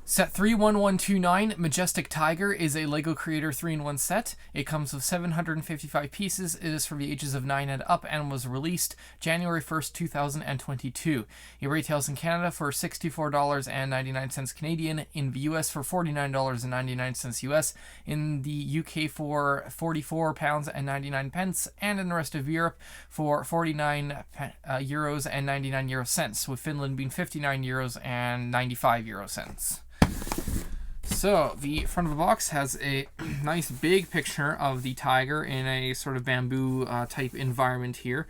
Set 31129, Majestic Tiger, is a LEGO Creator 3-in-1 set. It comes with 755 pieces. It is for the ages of 9 and up and was released January 1st, 2022. It retails in Canada for $64.99 Canadian, in the US for $49.99 US, in the UK for £44.99, and in the rest of Europe for €49 and 99 euro cents, with Finland being €59 and 95 euro cents. So, the front of the box has a nice big picture of the tiger in a sort of bamboo type environment here.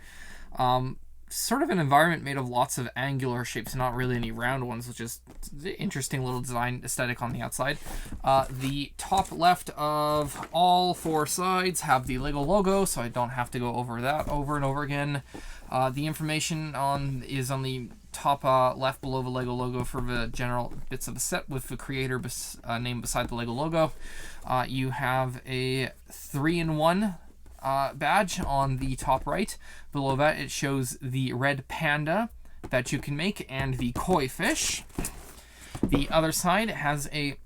Sort of an environment made of lots of angular shapes, not really any round ones, which is an interesting little design aesthetic on the outside. The top left of all four sides have the LEGO logo, so I don't have to go over that over and over again. The information is on the top left below the LEGO logo for the general bits of the set, with the creator name beside the LEGO logo. You have a 3-in-1 badge on the top right. Below that, it shows the red panda that you can make and the koi fish. The other side has a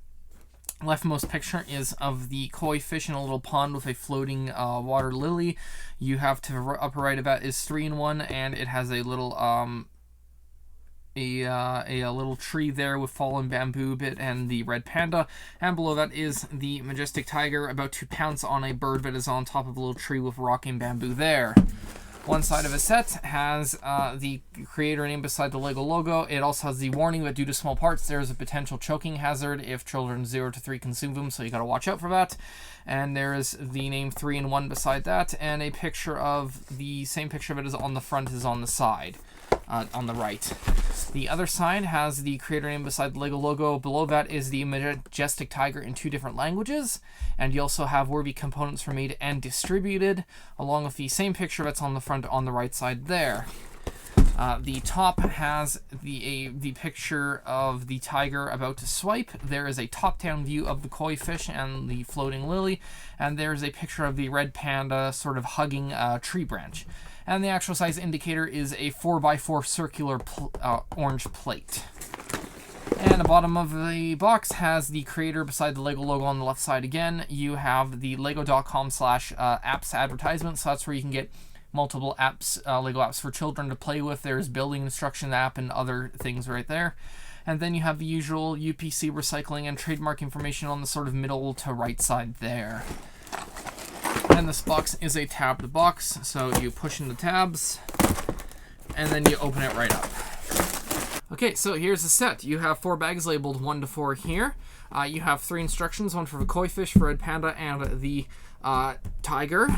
leftmost picture is of the koi fish in a little pond with a floating water lily. You have to the upper right of that is 3-in-1, and it has a little a little tree there with fallen bamboo bit and the red panda, and below that is the Majestic Tiger about to pounce on a bird that is on top of a little tree with rocking bamboo there. One side of the set has the creator name beside the LEGO logo. It also has the warning that due to small parts there is a potential choking hazard if children 0 to 3 consume them, so you gotta watch out for that. And there is the name 3-in-1 beside that, and a picture of the same picture that is on the front is on the side. On the right. The other side has the creator name beside the LEGO logo. Below that is the Majestic Tiger in 2 different languages, and you also have where the components were made and distributed, along with the same picture that's on the front on the right side there. The top has the picture of the tiger about to swipe. There is a top-down view of the koi fish and the floating lily, and there is a picture of the red panda sort of hugging a tree branch. And the actual size indicator is a 4x4 circular orange plate. And the bottom of the box has the creator beside the LEGO logo on the left side again. You have the lego.com/apps advertisement, so that's where you can get multiple apps, LEGO apps for children to play with. There's building instruction app and other things right there. And then you have the usual UPC recycling and trademark information on the sort of middle to right side there. And this box is a tabbed box, so you push in the tabs, and then you open it right up. Okay, so here's the set. You have 4 bags labeled 1 to 4 here. You have 3 instructions, one for the koi fish, for red panda, and the tiger.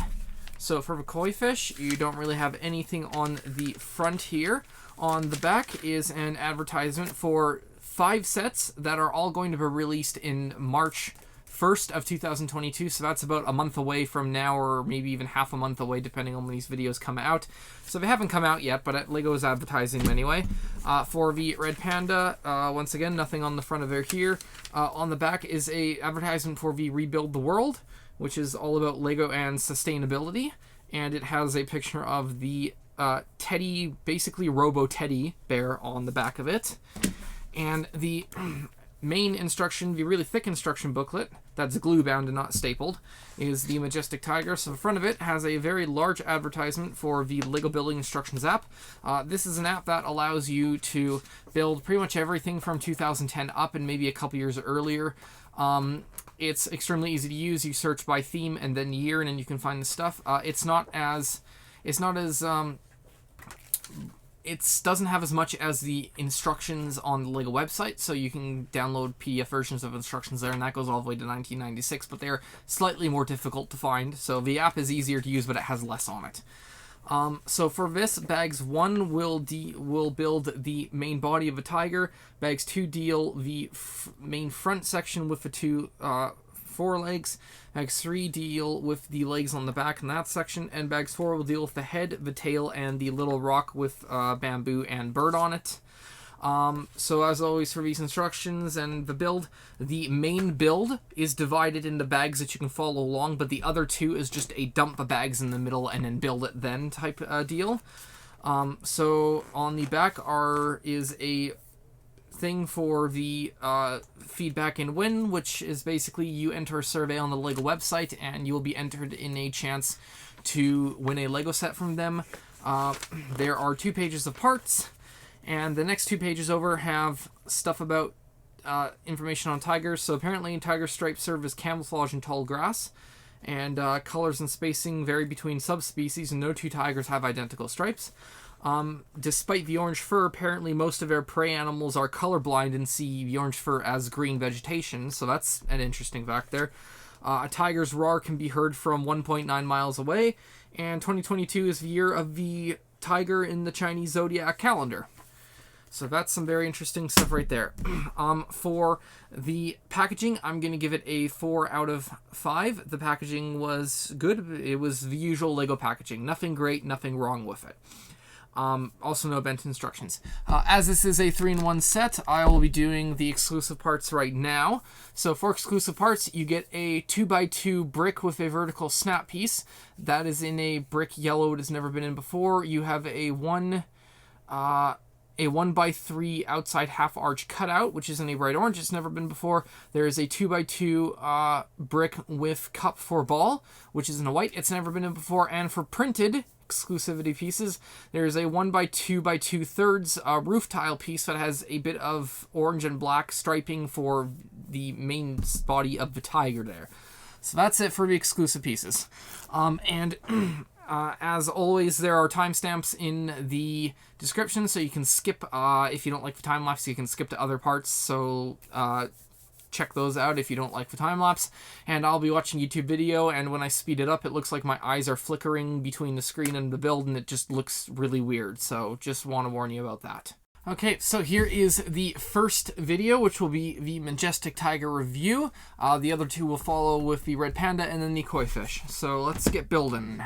So for the koi fish, you don't really have anything on the front here. On the back is an advertisement for 5 sets that are all going to be released in March 1st of 2022, so that's about a month away from now, or maybe even half a month away, depending on when these videos come out. So they haven't come out yet, but LEGO is advertising them anyway. For the red panda, once again, nothing on the front of it here. On the back is a advertisement for the Rebuild the World, which is all about LEGO and sustainability, and it has a picture of the teddy, basically Robo Teddy bear on the back of it. And the main instruction, the really thick instruction booklet, that's glue bound and not stapled, is the Majestic Tiger. So the front of it has a very large advertisement for the LEGO Building Instructions app. This is an app that allows you to build pretty much everything from 2010 up and maybe a couple years earlier. It's extremely easy to use. You search by theme and then year, and then you can find the stuff. It doesn't have as much as the instructions on the LEGO website, so you can download PDF versions of instructions there, and that goes all the way to 1996, but they're slightly more difficult to find, so the app is easier to use, but it has less on it. So for this, bags 1 will build the main body of a tiger, bags 2 deal the main front section with the 2 forelegs, bags 3 deal with the legs on the back in that section, and bags 4 will deal with the head, the tail, and the little rock with bamboo and bird on it. So as always for these instructions and the build, the main build is divided into bags that you can follow along, but the other 2 is just a dump of bags in the middle and then build it then type deal. So on the back is a thing for the feedback and win, which is basically you enter a survey on the LEGO website and you will be entered in a chance to win a LEGO set from them. There are 2 pages of parts, and the next 2 pages over have stuff about information on tigers. So apparently tiger stripes serve as camouflage in tall grass, and colors and spacing vary between subspecies, and no 2 tigers have identical stripes. Despite the orange fur, apparently most of their prey animals are colorblind and see the orange fur as green vegetation, so that's an interesting fact there. A tiger's roar can be heard from 1.9 miles away, and 2022 is the year of the tiger in the Chinese zodiac calendar. So that's some very interesting stuff right there. For the packaging, I'm going to give it a 4 out of 5. The packaging was good. It was the usual LEGO packaging. Nothing great, nothing wrong with it. Also no bent instructions. As this is a 3-in-1 set, I will be doing the exclusive parts right now. So for exclusive parts, you get a 2x2 brick with a vertical snap piece. That is in a brick yellow it has never been in before. You have a 1x3 outside half arch cutout, which is in a bright orange. It's never been before. There is a 2x2 brick with cup for ball, which is in a white. It's never been in before. And for printed exclusivity pieces, there's a 1x2x2 roof tile piece that has a bit of orange and black striping for the main body of the tiger there. So that's it for the exclusive pieces. As always, there are timestamps in the description, so you can skip, if you don't like the time-lapse, you can skip to other parts, so check those out if you don't like the time-lapse. And I'll be watching YouTube video, and when I speed it up, it looks like my eyes are flickering between the screen and the build, and it just looks really weird, so just want to warn you about that. Okay, so here is the first video, which will be the Majestic Tiger review. The other 2 will follow with the red panda and then the koi fish. So let's get building.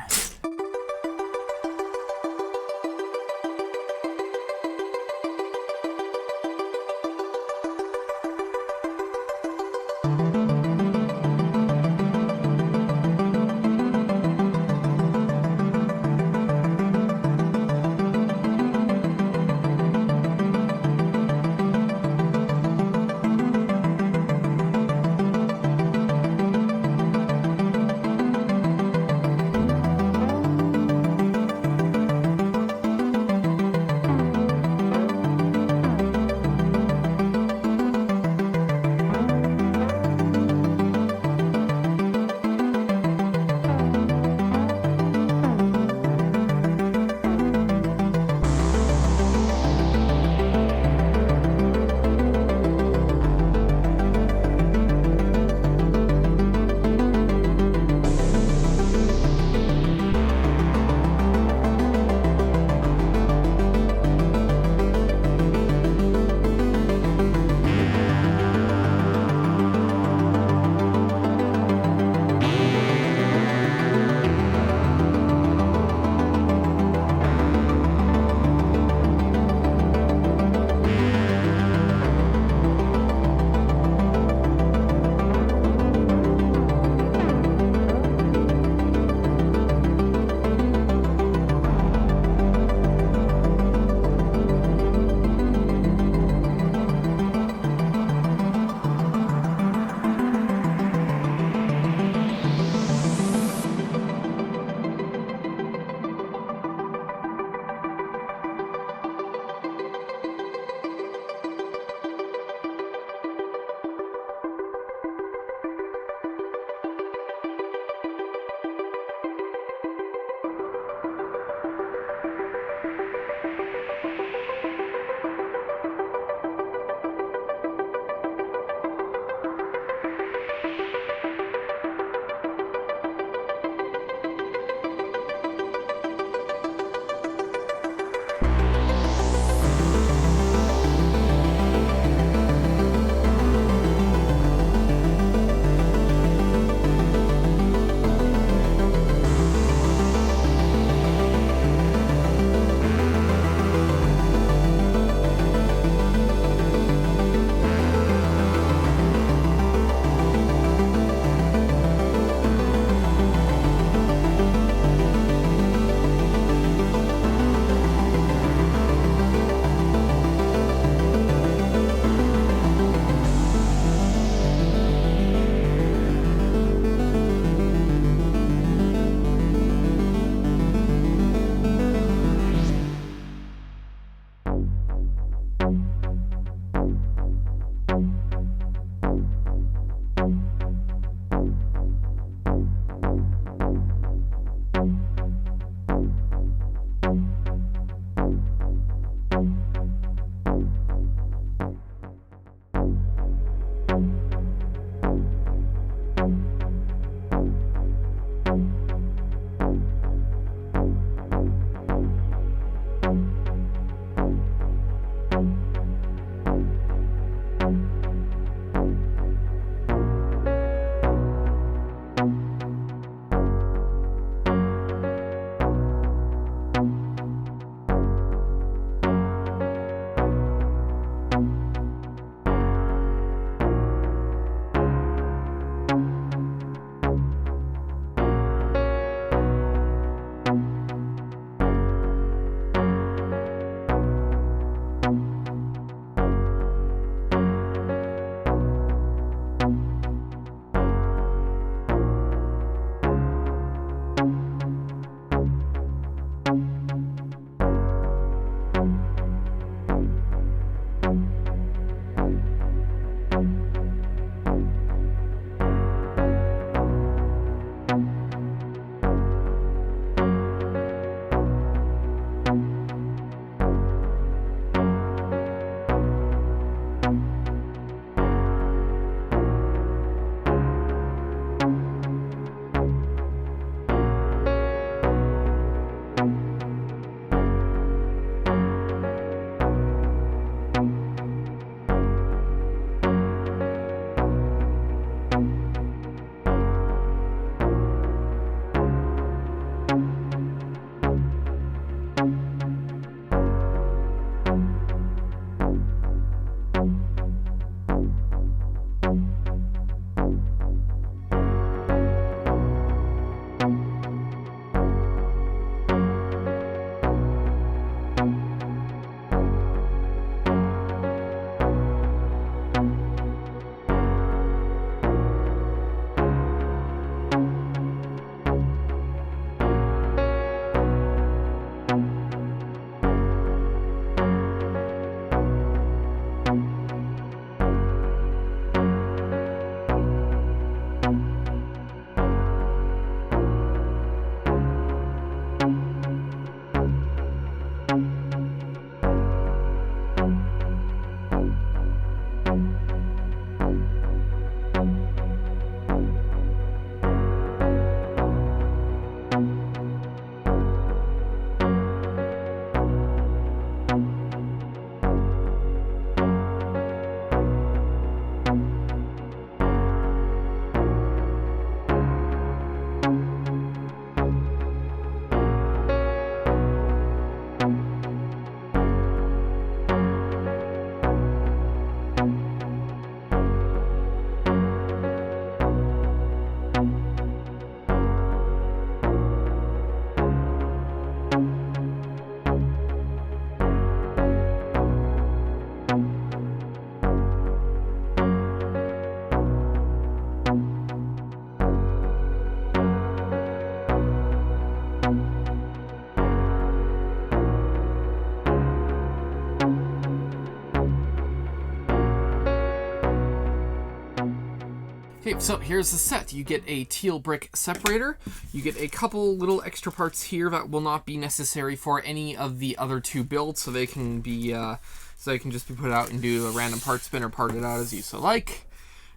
Okay, so here's the set. You get a teal brick separator. You get a couple little extra parts here that will not be necessary for any of the other two builds, so they can be so they can just be put out and do a random part spin or part it out as you so like.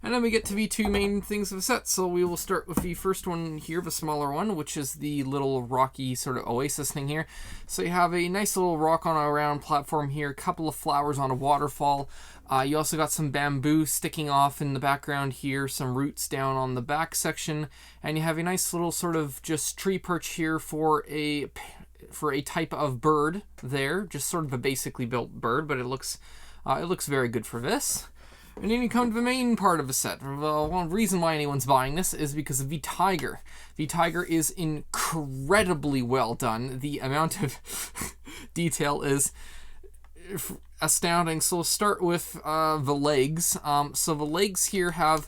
And then we get to the two main things of the set. So we will start with the first one here, the smaller one, which is the little rocky sort of oasis thing here. So you have a nice little rock on a round platform here, a couple of flowers on a waterfall. You also got some bamboo sticking off in the background here, some roots down on the back section, and you have a nice little sort of just tree perch here for a type of bird there, just sort of a basically built bird, but it looks very good for this. And then you come to the main part of the set. One reason why anyone's buying this is because of the Tiger. The Tiger is incredibly well done. The amount of detail is astounding. So we'll start with the legs. So the legs here have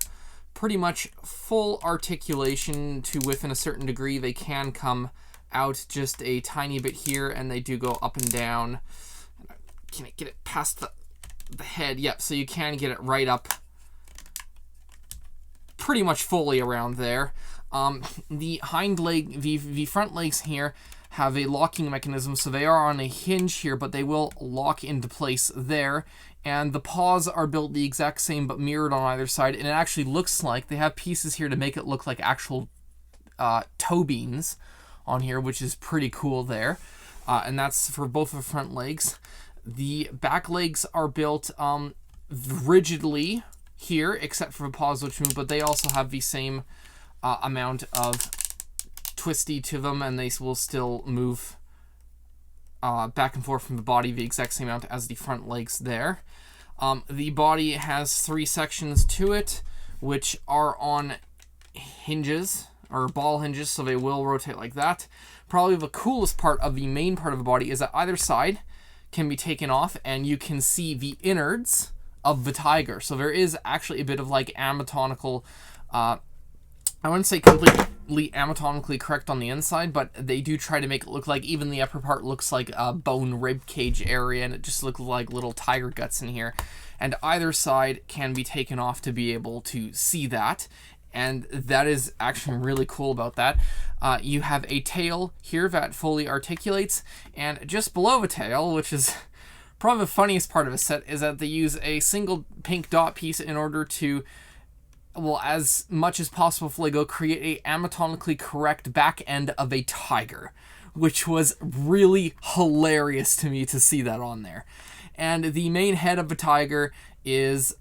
pretty much full articulation to within a certain degree. They can come out just a tiny bit here, and they do go up and down. Can I get it past the head? Yep, so you can get it right up pretty much fully around there. The hind leg, the front legs here have a locking mechanism, so they are on a hinge here, but they will lock into place there. And the paws are built the exact same but mirrored on either side, and it actually looks like they have pieces here to make it look like actual toe beans on here, which is pretty cool there. And that's for both of the front legs. The back legs are built rigidly here, except for the paws which move, but they also have the same amount of twisty to them, and they will still move back and forth from the body the exact same amount as the front legs there. The body has 3 sections to it, which are on hinges, or ball hinges, so they will rotate like that. Probably the coolest part of the main part of the body is that either side can be taken off, and you can see the innards of the tiger. So there is actually a bit of like anatomical, I wouldn't say completely anatomically correct on the inside, but they do try to make it look like even the upper part looks like a bone rib cage area, and it just looks like little tiger guts in here. And either side can be taken off to be able to see that. And that is actually really cool about that. You have a tail here that fully articulates, and just below the tail, which is probably the funniest part of a set, is that they use a single pink dot piece in order to, well, as much as possible for Lego, create a anatomically correct back end of a tiger, which was really hilarious to me to see that on there. And the main head of the tiger is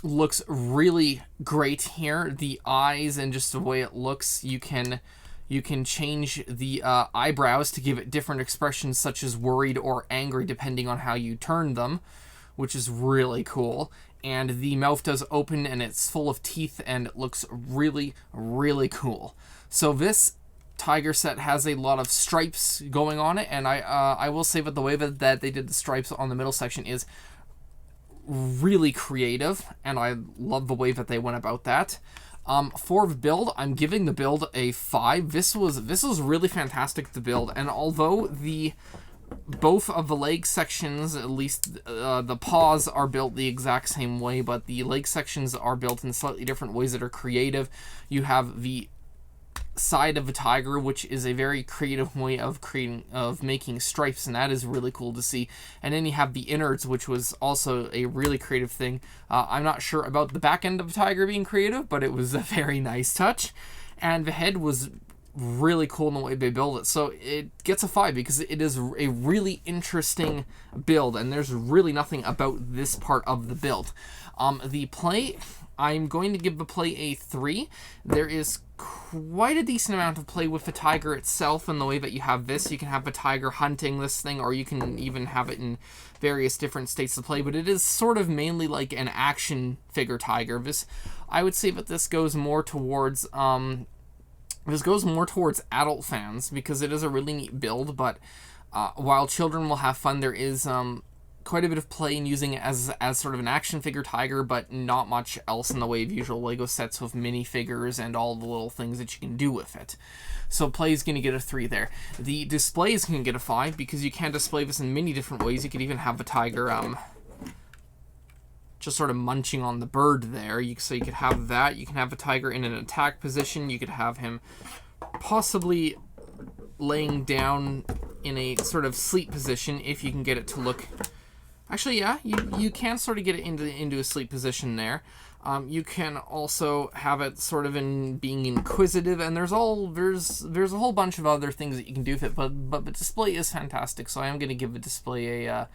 looks really great here. The eyes and just the way it looks, you can change the eyebrows to give it different expressions, such as worried or angry, depending on how you turn them, which is really cool. And the mouth does open, and it's full of teeth, and it looks really, really cool. So this tiger set has a lot of stripes going on it, and I will say that the way that they did the stripes on the middle section is really creative, and I love the way that they went about that. For the build, I'm giving the build a 5. This was really fantastic to build, and although both of the leg sections, at least the paws, are built the exact same way, but the leg sections are built in slightly different ways that are creative. You have the side of a tiger, which is a very creative way of making stripes, and that is really cool to see. And then you have the innards, which was also a really creative thing. I'm not sure about the back end of a tiger being creative, but it was a very nice touch. And the head was really cool in the way they build it, so it gets a 5 because it is a really interesting build, and there's really nothing about this part of the build. The play, I'm going to give the play a 3. There is quite a decent amount of play with the tiger itself in the way that you have this. You can have a tiger hunting this thing, or you can even have it in various different states of play, but it is sort of mainly like an action figure tiger. I would say that this goes more towards adult fans because it is a really neat build, but while children will have fun, there is quite a bit of play in using it as sort of an action figure tiger, but not much else in the way of usual Lego sets with minifigures and all the little things that you can do with it. So play is going to get a 3 there. The display is going to get a 5 because you can display this in many different ways. You could even have the tiger just sort of munching on the bird there. So you could have that. You can have the tiger in an attack position. You could have him possibly laying down in a sort of sleep position if you can get it to look... Actually, yeah, you can sort of get it into a sleep position there. You can also have it sort of in being inquisitive, and there's a whole bunch of other things that you can do with it, but the display is fantastic, so I am going to give the display a,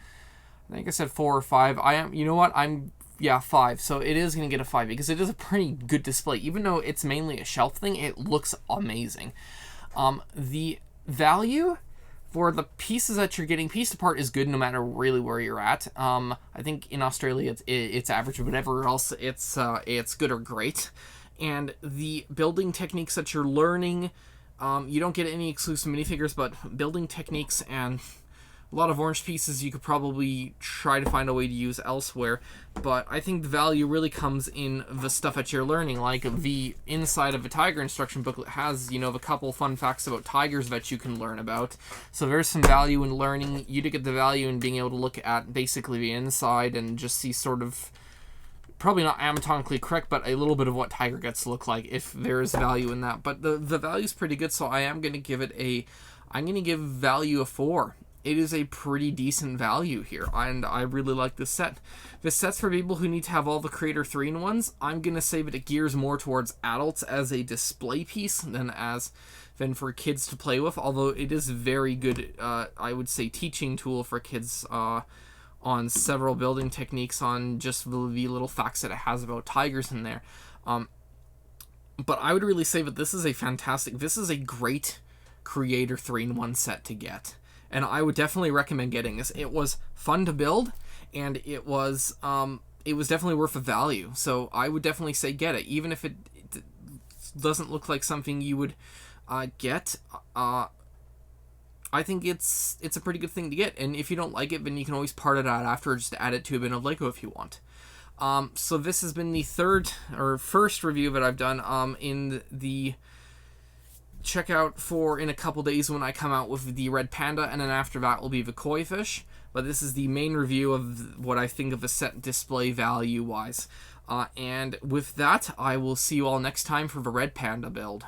I think I said 4 or 5. You know what, 5, so it is going to get a 5, because it is a pretty good display. Even though it's mainly a shelf thing, it looks amazing. The value for the pieces that you're getting pieced apart is good no matter really where you're at. I think in Australia it's average, but everywhere else it's good or great. And the building techniques that you're learning, you don't get any exclusive minifigures, but building techniques and a lot of orange pieces you could probably try to find a way to use elsewhere, but I think the value really comes in the stuff that you're learning, like the inside of a tiger instruction booklet has, a couple fun facts about tigers that you can learn about. So there's some value in learning. You do get the value in being able to look at basically the inside and just see sort of, probably not anatomically correct, but a little bit of what tiger guts look like, if there is value in that. But the value's pretty good, so I am going to give it I'm going to give value a 4. It is a pretty decent value here, and I really like this set. This set's for people who need to have all the Creator 3-in-1s. I'm going to say that it gears more towards adults as a display piece than for kids to play with, although it is a very good, I would say, teaching tool for kids on several building techniques, on just the little facts that it has about tigers in there. But I would really say that this is a great Creator 3-in-1 set to get. And I would definitely recommend getting this. It was fun to build, and it was definitely worth the value. So I would definitely say get it, even if it doesn't look like something you would get. I think it's a pretty good thing to get. And if you don't like it, then you can always part it out after, or just add it to a bin of Lego if you want. So this has been the first review that I've done in the... Check out for in a couple days when I come out with the red panda, and then after that will be the koi fish. But this is the main review of what I think of a set display value wise. And with that, I will see you all next time for the red panda build.